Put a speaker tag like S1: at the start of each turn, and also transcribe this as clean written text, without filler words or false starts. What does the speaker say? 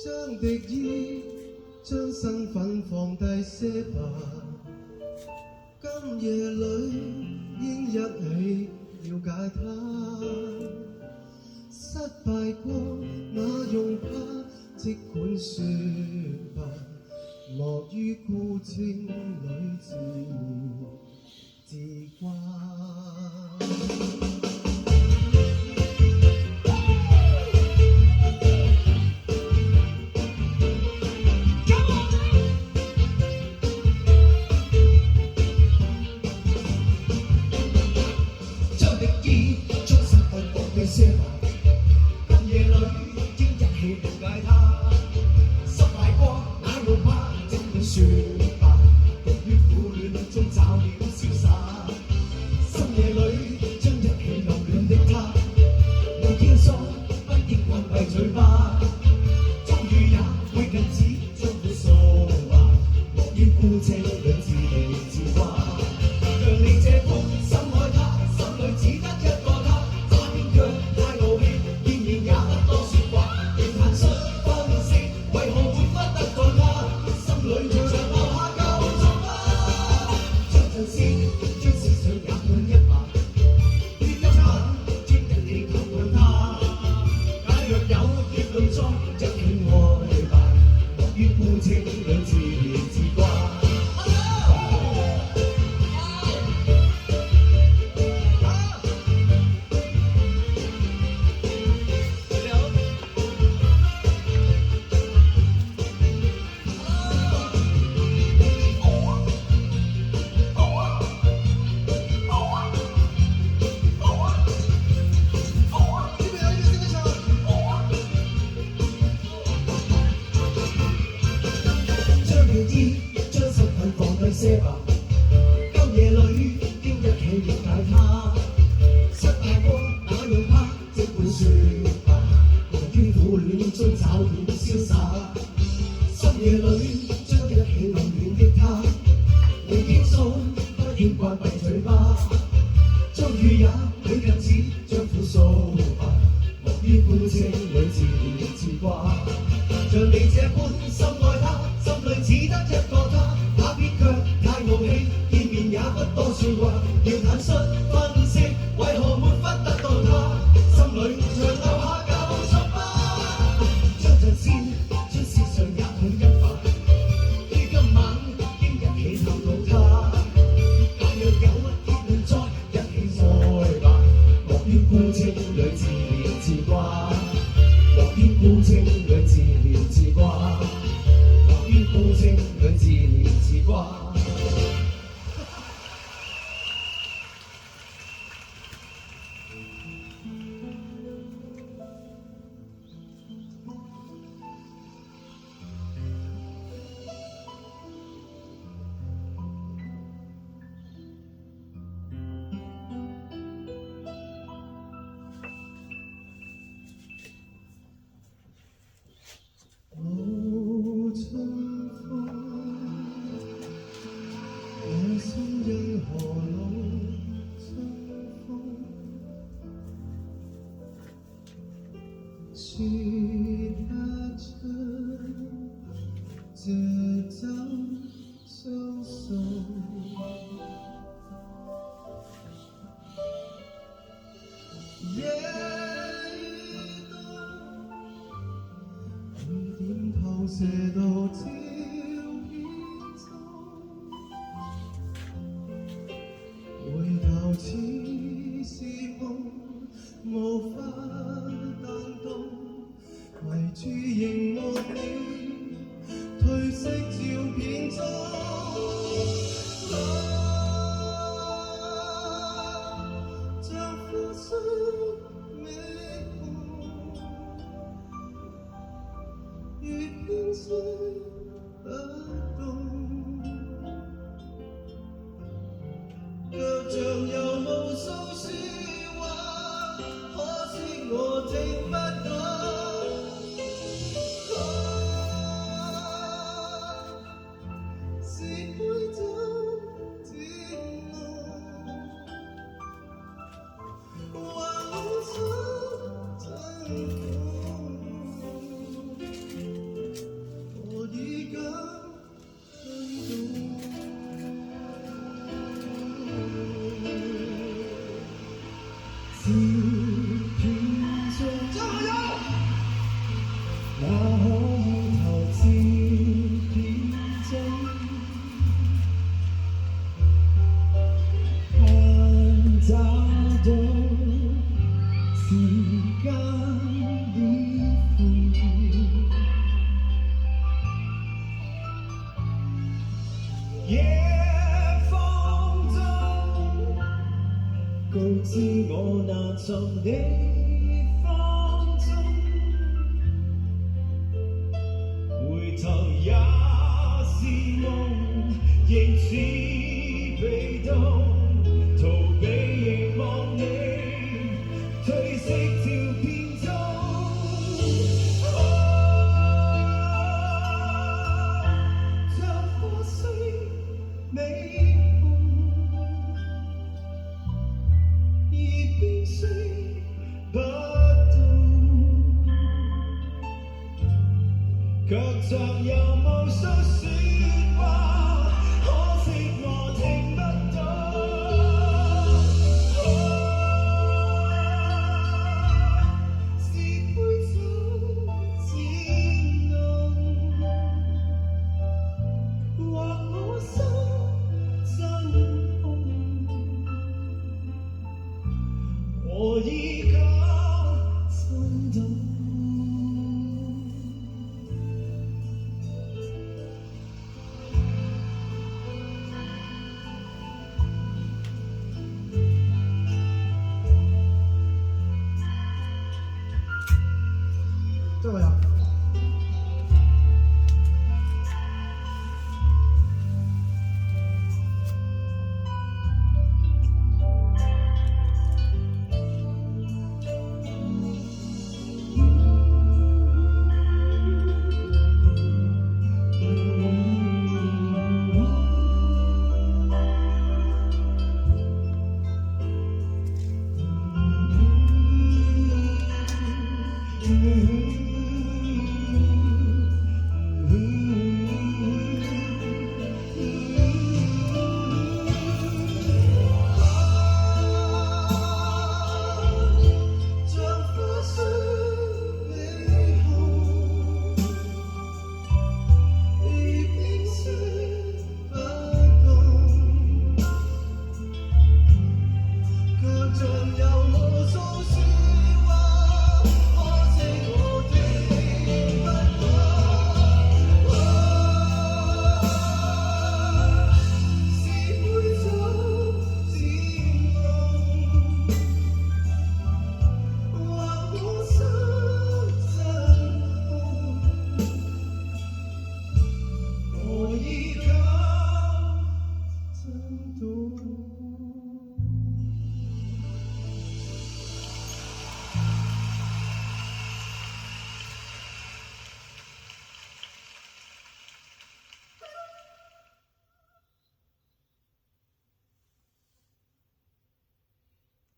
S1: 將敵意，將身份放低些吧。今夜裏應一起了解他，失敗過那用怕，即管說吧，莫於孤清裏自掛。今夜裏應一起了解他，失敗過那用怕，即管說吧，獨於苦戀中找了瀟灑。深夜裏將一起暗戀的他，無傾訴不應關閉嘴巴，終於也會禁止將苦訴話，莫於孤清裏自憐自掛。讓你這般深愛他，心裏只得一個他。將身份放低些吧，今夜裏應一起了解他，失敗過那用怕，即管說吧，無於苦戀中找點瀟灑。深夜裏將一起暗戀的他，無傾訴不應關閉嘴巴，終於也會禁止將苦訴吧，莫於孤清裏自憐自掛。像你這般深愛他，心裏只得一個他，那邊卻太傲氣，見面也不多說話，要坦率分析為何沒法得到他，心裏長留下舊傷疤。將陣先，將思想也統一吧，於今晚應一起探討他，假若有結論再一起愛吧，莫於孤清裏自憐自掛，莫於孤清裏自憐自掛，莫於孤清裏自憐自掛。知我那尋的方針，回頭也是夢，仍似被動，逃避凝望你，褪色照片中，像破碎美夢，而變碎不動，卻像有無數説話，可惜我聽不到。是杯酒漸濃，或我心真空，我已